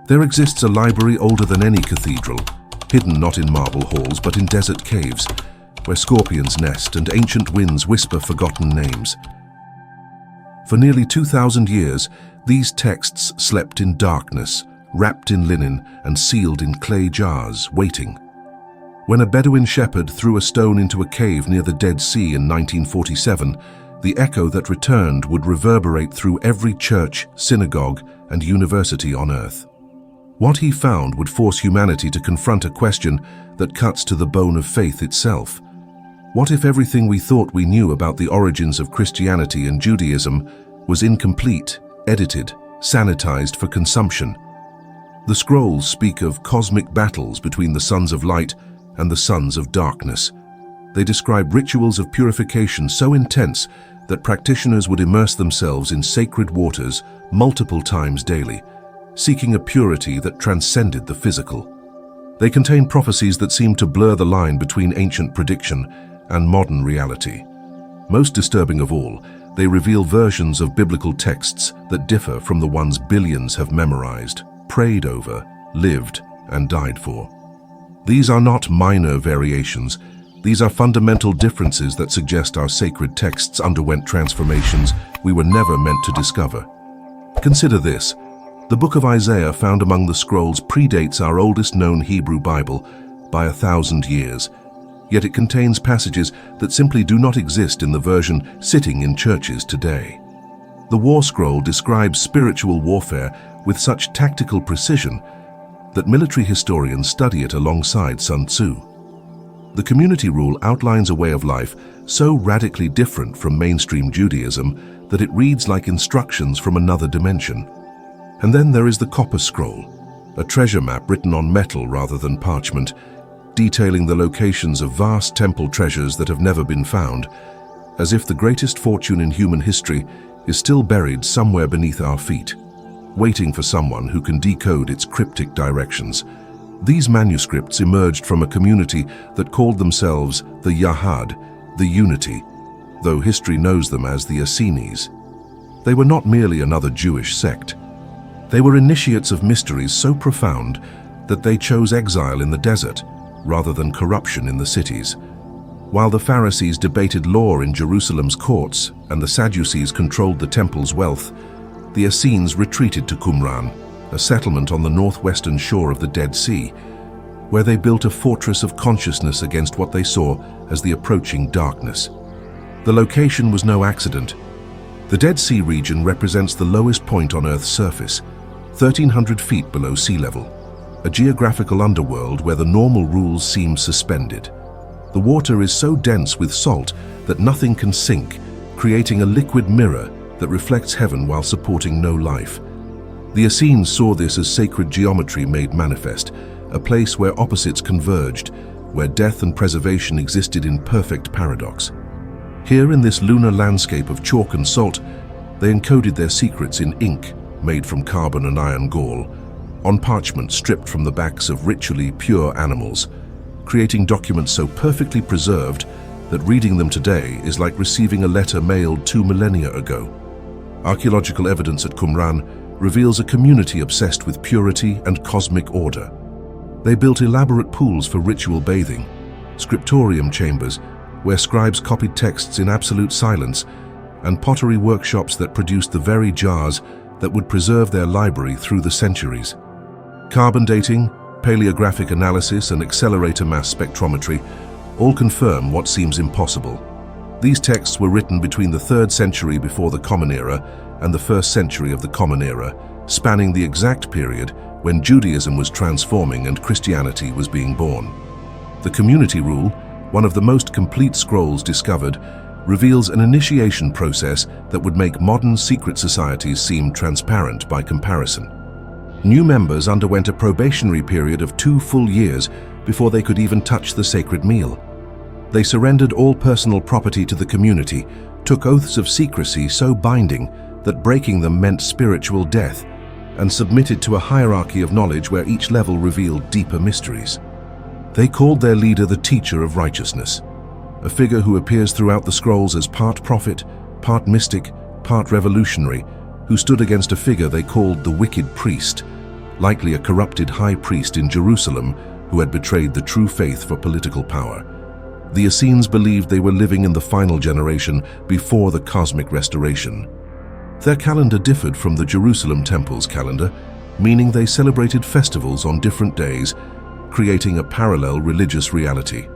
There exists a library older than any cathedral, hidden not in marble halls but in desert caves, where scorpions nest and ancient winds whisper forgotten names. For nearly 2,000 years, these texts slept in darkness, wrapped in linen and sealed in clay jars, waiting. When a Bedouin shepherd threw a stone into a cave near the Dead Sea in 1947, the echo that returned would reverberate through every church, synagogue, and university on earth. What he found would force humanity to confront a question that cuts to the bone of faith itself. What if everything we thought we knew about the origins of Christianity and Judaism was incomplete, edited, sanitized for consumption? The scrolls speak of cosmic battles between the sons of light and the sons of darkness. They describe rituals of purification so intense that practitioners would immerse themselves in sacred waters multiple times daily, seeking a purity that transcended the physical. They contain prophecies that seem to blur the line between ancient prediction and modern reality. Most disturbing of all, they reveal versions of biblical texts that differ from the ones billions have memorized, prayed over, lived, and died for. These are not minor variations. These are fundamental differences that suggest our sacred texts underwent transformations we were never meant to discover. Consider this. The book of Isaiah found among the scrolls predates our oldest known Hebrew Bible by 1,000 years, yet it contains passages that simply do not exist in the version sitting in churches today. The War Scroll describes spiritual warfare with such tactical precision that military historians study it alongside Sun Tzu. The Community Rule outlines a way of life so radically different from mainstream Judaism that it reads like instructions from another dimension. And then there is the Copper Scroll, a treasure map written on metal rather than parchment, detailing the locations of vast temple treasures that have never been found, as if the greatest fortune in human history is still buried somewhere beneath our feet, waiting for someone who can decode its cryptic directions. These manuscripts emerged from a community that called themselves the Yahad, the Unity, though history knows them as the Essenes. They were not merely another Jewish sect. They were initiates of mysteries so profound that they chose exile in the desert rather than corruption in the cities. While the Pharisees debated law in Jerusalem's courts and the Sadducees controlled the temple's wealth, the Essenes retreated to Qumran, a settlement on the northwestern shore of the Dead Sea, where they built a fortress of consciousness against what they saw as the approaching darkness. The location was no accident. The Dead Sea region represents the lowest point on Earth's surface, 1,300 feet below sea level, a geographical underworld where the normal rules seem suspended. The water is so dense with salt that nothing can sink, creating a liquid mirror that reflects heaven while supporting no life. The Essenes saw this as sacred geometry made manifest, a place where opposites converged, where death and preservation existed in perfect paradox. Here in this lunar landscape of chalk and salt, they encoded their secrets in ink made from carbon and iron gall, on parchment stripped from the backs of ritually pure animals, creating documents so perfectly preserved that reading them today is like receiving a letter mailed 2 millennia ago. Archaeological evidence at Qumran reveals a community obsessed with purity and cosmic order. They built elaborate pools for ritual bathing, scriptorium chambers where scribes copied texts in absolute silence, and pottery workshops that produced the very jars that would preserve their library through the centuries. Carbon dating, paleographic analysis, and accelerator mass spectrometry all confirm what seems impossible. These texts were written between the 3rd century before the Common Era and the 1st century of the Common Era, spanning the exact period when Judaism was transforming and Christianity was being born. The Community Rule, one of the most complete scrolls discovered, reveals an initiation process that would make modern secret societies seem transparent by comparison. New members underwent a probationary period of 2 full years before they could even touch the sacred meal. They surrendered all personal property to the community, took oaths of secrecy so binding that breaking them meant spiritual death, and submitted to a hierarchy of knowledge where each level revealed deeper mysteries. They called their leader the Teacher of Righteousness, a figure who appears throughout the scrolls as part prophet, part mystic, part revolutionary, who stood against a figure they called the Wicked Priest, likely a corrupted high priest in Jerusalem who had betrayed the true faith for political power. The Essenes believed they were living in the final generation before the cosmic restoration. Their calendar differed from the Jerusalem temple's calendar, meaning they celebrated festivals on different days, creating a parallel religious reality.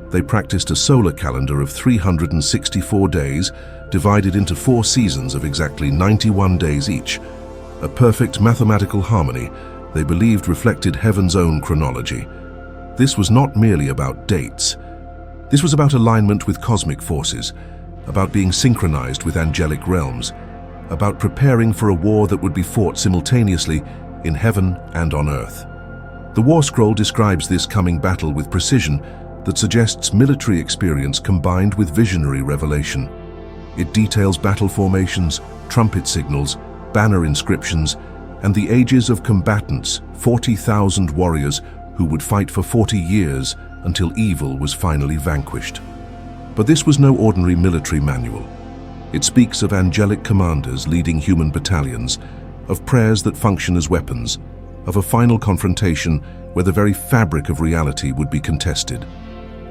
They practiced a solar calendar of 364 days, divided into 4 seasons of exactly 91 days each. A perfect mathematical harmony they believed reflected heaven's own chronology. This was not merely about dates. This was about alignment with cosmic forces, about being synchronized with angelic realms, about preparing for a war that would be fought simultaneously in heaven and on earth. The War Scroll describes this coming battle with precision that suggests military experience combined with visionary revelation. It details battle formations, trumpet signals, banner inscriptions, and the ages of combatants, 40,000 warriors who would fight for 40 years until evil was finally vanquished. But this was no ordinary military manual. It speaks of angelic commanders leading human battalions, of prayers that function as weapons, of a final confrontation where the very fabric of reality would be contested.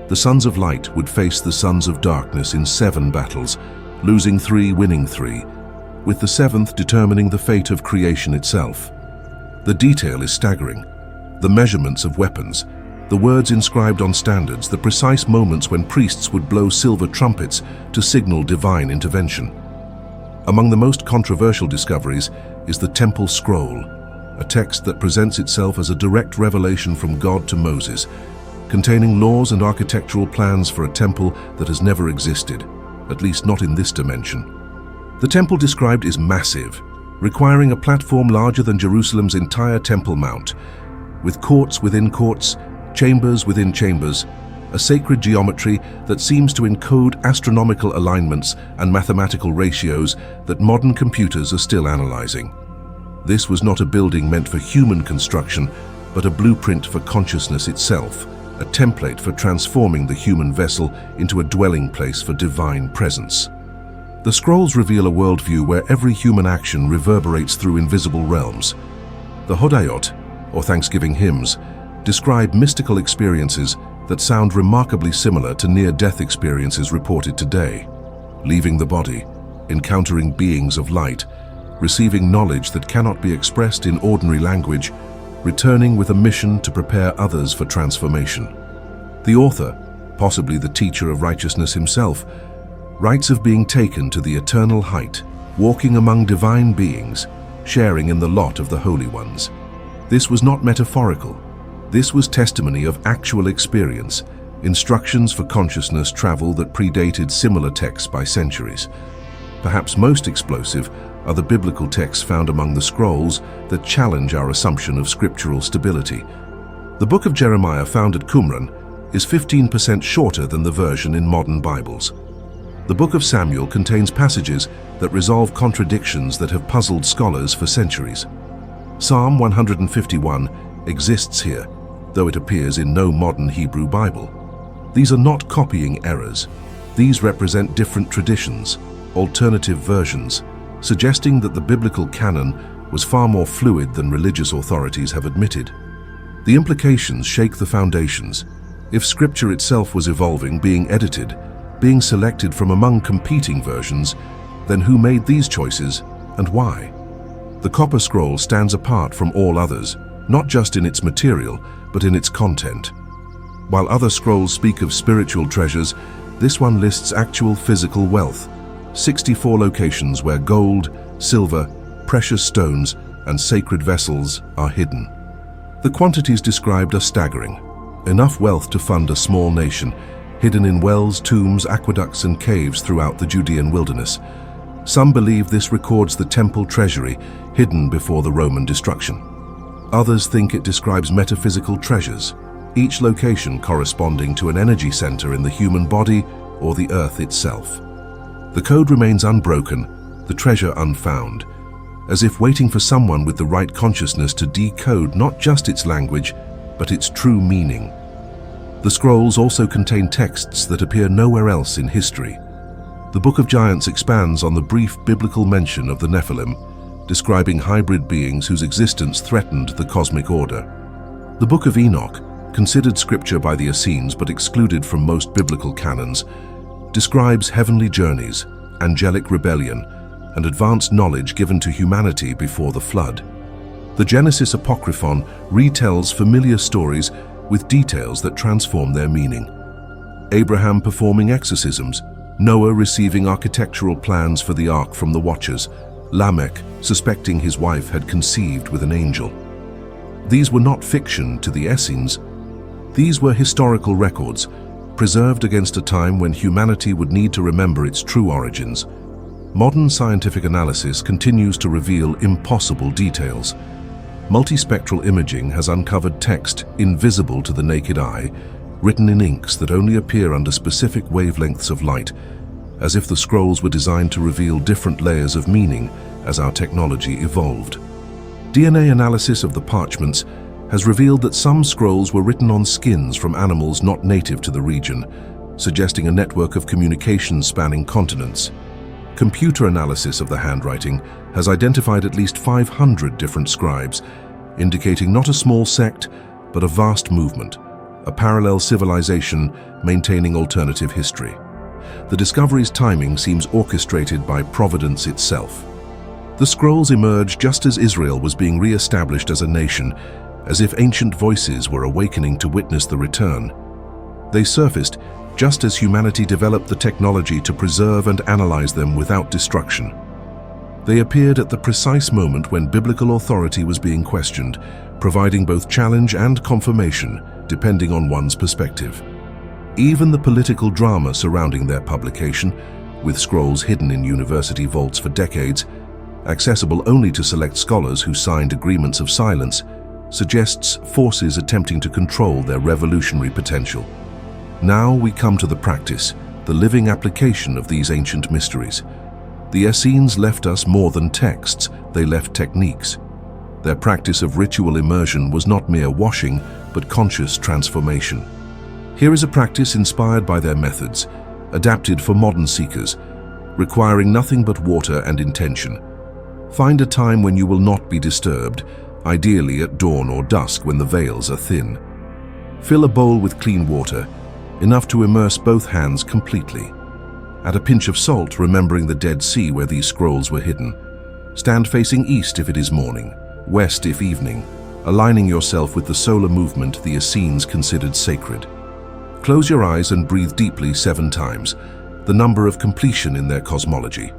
The Sons of Light would face the Sons of Darkness in 7 battles, losing 3, winning 3, with the 7th determining the fate of creation itself. The detail is staggering. The measurements of weapons, the words inscribed on standards, the precise moments when priests would blow silver trumpets to signal divine intervention. Among the most controversial discoveries is the Temple Scroll, a text that presents itself as a direct revelation from God to Moses, containing laws and architectural plans for a temple that has never existed, at least not in this dimension. The temple described is massive, requiring a platform larger than Jerusalem's entire Temple Mount, with courts within courts, chambers within chambers, a sacred geometry that seems to encode astronomical alignments and mathematical ratios that modern computers are still analyzing. This was not a building meant for human construction, but a blueprint for consciousness itself, a template for transforming the human vessel into a dwelling place for divine presence. The scrolls reveal a worldview where every human action reverberates through invisible realms. The Hodayot, or Thanksgiving hymns, describe mystical experiences that sound remarkably similar to near-death experiences reported today. Leaving the body, encountering beings of light, receiving knowledge that cannot be expressed in ordinary language, returning with a mission to prepare others for transformation. The author, possibly the teacher of righteousness himself, writes of being taken to the eternal height, walking among divine beings, sharing in the lot of the holy ones. This was not metaphorical. This was testimony of actual experience, instructions for consciousness travel that predated similar texts by centuries. Perhaps most explosive are the biblical texts found among the scrolls that challenge our assumption of scriptural stability. The book of Jeremiah found at Qumran is 15% shorter than the version in modern Bibles. The book of Samuel contains passages that resolve contradictions that have puzzled scholars for centuries. Psalm 151 exists here, though it appears in no modern Hebrew Bible. These are not copying errors. These represent different traditions, alternative versions, suggesting that the biblical canon was far more fluid than religious authorities have admitted. The implications shake the foundations. If Scripture itself was evolving, being edited, being selected from among competing versions, then who made these choices and why? The Copper Scroll stands apart from all others, not just in its material, but in its content. While other scrolls speak of spiritual treasures, this one lists actual physical wealth, 64 locations where gold, silver, precious stones, and sacred vessels are hidden. The quantities described are staggering. Enough wealth to fund a small nation, hidden in wells, tombs, aqueducts, and caves throughout the Judean wilderness. Some believe this records the temple treasury, hidden before the Roman destruction. Others think it describes metaphysical treasures, each location corresponding to an energy center in the human body or the earth itself. The code remains unbroken, the treasure unfound, as if waiting for someone with the right consciousness to decode not just its language, but its true meaning. The scrolls also contain texts that appear nowhere else in history. The Book of Giants expands on the brief biblical mention of the Nephilim, describing hybrid beings whose existence threatened the cosmic order. The Book of Enoch, considered scripture by the Essenes but excluded from most biblical canons, describes heavenly journeys, angelic rebellion, and advanced knowledge given to humanity before the flood. The Genesis Apocryphon retells familiar stories with details that transform their meaning. Abraham performing exorcisms, Noah receiving architectural plans for the ark from the Watchers, Lamech suspecting his wife had conceived with an angel. These were not fiction to the Essenes. These were historical records, preserved against a time when humanity would need to remember its true origins. Modern scientific analysis continues to reveal impossible details. Multispectral imaging has uncovered text invisible to the naked eye, written in inks that only appear under specific wavelengths of light, as if the scrolls were designed to reveal different layers of meaning as our technology evolved. DNA analysis of the parchments has revealed that some scrolls were written on skins from animals not native to the region, suggesting a network of communications spanning continents. Computer analysis of the handwriting has identified at least 500 different scribes, indicating not a small sect, but a vast movement, a parallel civilization maintaining alternative history. The discovery's timing seems orchestrated by Providence itself. The scrolls emerged just as Israel was being re-established as a nation, as if ancient voices were awakening to witness the return. They surfaced just as humanity developed the technology to preserve and analyze them without destruction. They appeared at the precise moment when biblical authority was being questioned, providing both challenge and confirmation, depending on one's perspective. Even the political drama surrounding their publication, with scrolls hidden in university vaults for decades, accessible only to select scholars who signed agreements of silence, suggests forces attempting to control their revolutionary potential. Now we come to the practice, the living application of these ancient mysteries. The Essenes left us more than texts, they left techniques. Their practice of ritual immersion was not mere washing, but conscious transformation. Here is a practice inspired by their methods, adapted for modern seekers, requiring nothing but water and intention. Find a time when you will not be disturbed, ideally at dawn or dusk when the veils are thin. Fill a bowl with clean water, enough to immerse both hands completely. Add a pinch of salt, remembering the Dead Sea where these scrolls were hidden. Stand facing east if it is morning, west if evening, aligning yourself with the solar movement the Essenes considered sacred. Close your eyes and breathe deeply 7 times, the number of completion in their cosmology.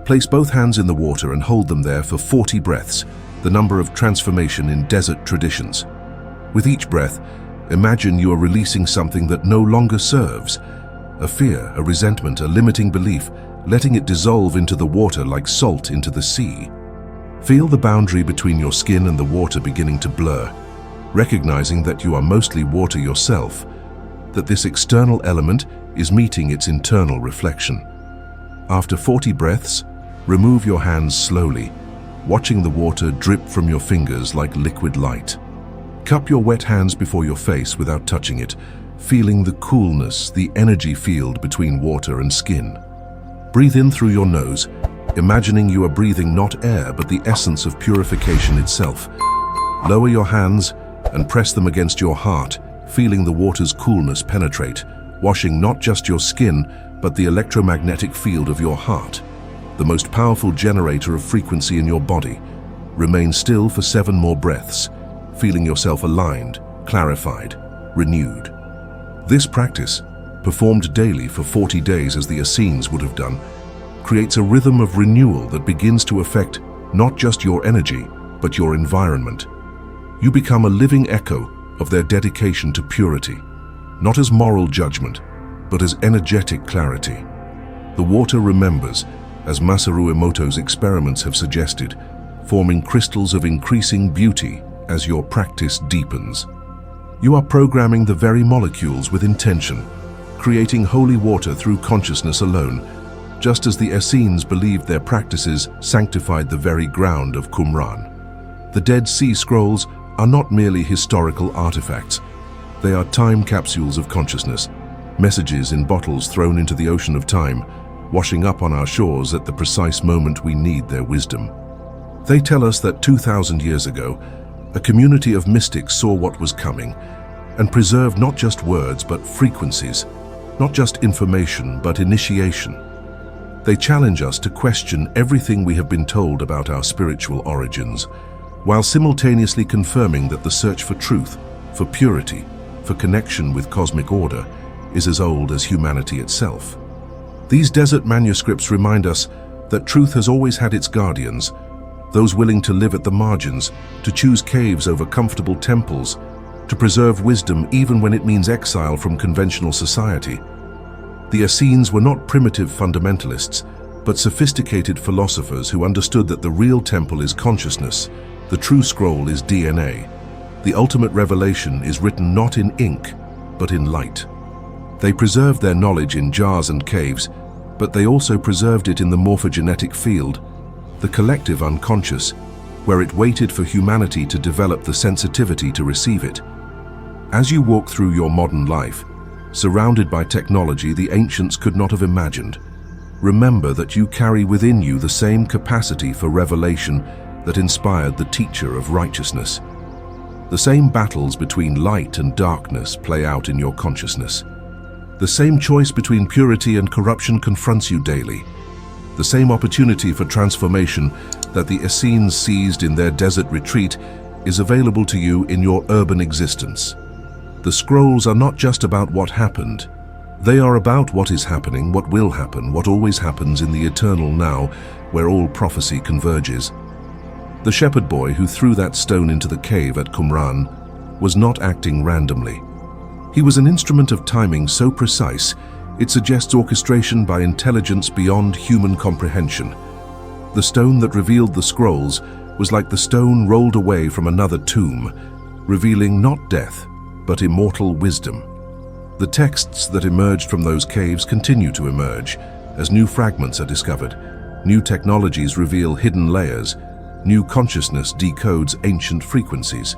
Place both hands in the water and hold them there for 40 breaths, the number of transformation in desert traditions. With each breath, imagine you are releasing something that no longer serves, a fear, a resentment, a limiting belief, letting it dissolve into the water like salt into the sea. Feel the boundary between your skin and the water beginning to blur, recognizing that you are mostly water yourself, that this external element is meeting its internal reflection. After 40 breaths, remove your hands slowly, watching the water drip from your fingers like liquid light. Cup your wet hands before your face without touching it, feeling the coolness, the energy field between water and skin. Breathe in through your nose, imagining you are breathing not air but the essence of purification itself. Lower your hands and press them against your heart, feeling the water's coolness penetrate, washing not just your skin but the electromagnetic field of your heart, the most powerful generator of frequency in your body. Remain still for 7 more breaths, feeling yourself aligned, clarified, renewed. This practice, performed daily for 40 days as the Essenes would have done, creates a rhythm of renewal that begins to affect not just your energy, but your environment. You become a living echo of their dedication to purity, not as moral judgment, but as energetic clarity. The water remembers, as Masaru Emoto's experiments have suggested, forming crystals of increasing beauty as your practice deepens. You are programming the very molecules with intention, creating holy water through consciousness alone, just as the Essenes believed their practices sanctified the very ground of Qumran. The Dead Sea Scrolls are not merely historical artifacts. They are time capsules of consciousness, messages in bottles thrown into the ocean of time, washing up on our shores at the precise moment we need their wisdom. They tell us that 2,000 years ago, a community of mystics saw what was coming and preserved not just words but frequencies, not just information but initiation. They challenge us to question everything we have been told about our spiritual origins, while simultaneously confirming that the search for truth, for purity, for connection with cosmic order is as old as humanity itself. These desert manuscripts remind us that truth has always had its guardians, those willing to live at the margins, to choose caves over comfortable temples, to preserve wisdom even when it means exile from conventional society. The Essenes were not primitive fundamentalists, but sophisticated philosophers who understood that the real temple is consciousness, the true scroll is DNA. The ultimate revelation is written not in ink, but in light. They preserved their knowledge in jars and caves, but they also preserved it in the morphogenetic field, the collective unconscious, where it waited for humanity to develop the sensitivity to receive it. As you walk through your modern life, surrounded by technology the ancients could not have imagined, remember that you carry within you the same capacity for revelation that inspired the teacher of righteousness. The same battles between light and darkness play out in your consciousness. The same choice between purity and corruption confronts you daily. The same opportunity for transformation that the Essenes seized in their desert retreat is available to you in your urban existence. The scrolls are not just about what happened. They are about what is happening, what will happen, what always happens in the eternal now, where all prophecy converges. The shepherd boy who threw that stone into the cave at Qumran was not acting randomly. He was an instrument of timing so precise, it suggests orchestration by intelligence beyond human comprehension. The stone that revealed the scrolls was like the stone rolled away from another tomb, revealing not death, but immortal wisdom. The texts that emerged from those caves continue to emerge as new fragments are discovered. New technologies reveal hidden layers. New consciousness decodes ancient frequencies.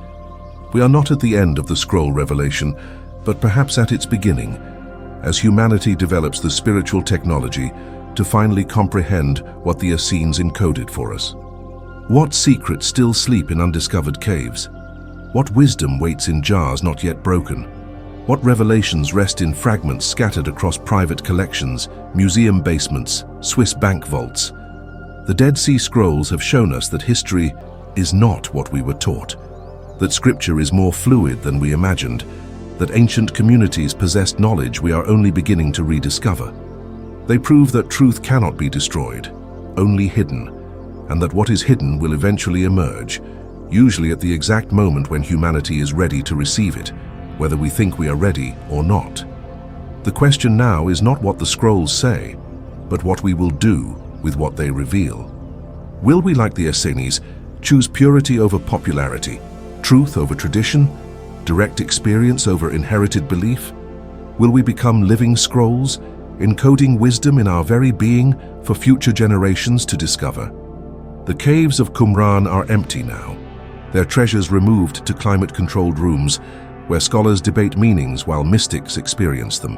We are not at the end of the scroll revelation, but perhaps at its beginning, as humanity develops the spiritual technology to finally comprehend what the Essenes encoded for us. What secrets still sleep in undiscovered caves? What wisdom waits in jars not yet broken? What revelations rest in fragments scattered across private collections, museum basements, Swiss bank vaults? The Dead Sea Scrolls have shown us that history is not what we were taught, that scripture is more fluid than we imagined, that ancient communities possessed knowledge we are only beginning to rediscover. They prove that truth cannot be destroyed, only hidden, and that what is hidden will eventually emerge, usually at the exact moment when humanity is ready to receive it, whether we think we are ready or not. The question now is not what the scrolls say, but what we will do with what they reveal. Will we, like the Essenes, choose purity over popularity, truth over tradition, direct experience over inherited belief? Will we become living scrolls, encoding wisdom in our very being for future generations to discover? The caves of Qumran are empty now, their treasures removed to climate-controlled rooms where scholars debate meanings while mystics experience them.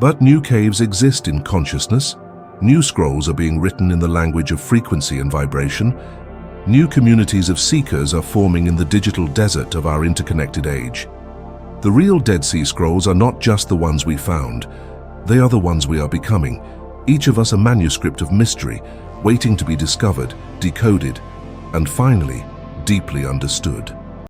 But new caves exist in consciousness. New scrolls are being written in the language of frequency and vibration. New communities of seekers are forming in the digital desert of our interconnected age. The real Dead Sea Scrolls are not just the ones we found. They are the ones we are becoming, each of us a manuscript of mystery, waiting to be discovered, decoded, and finally, deeply understood.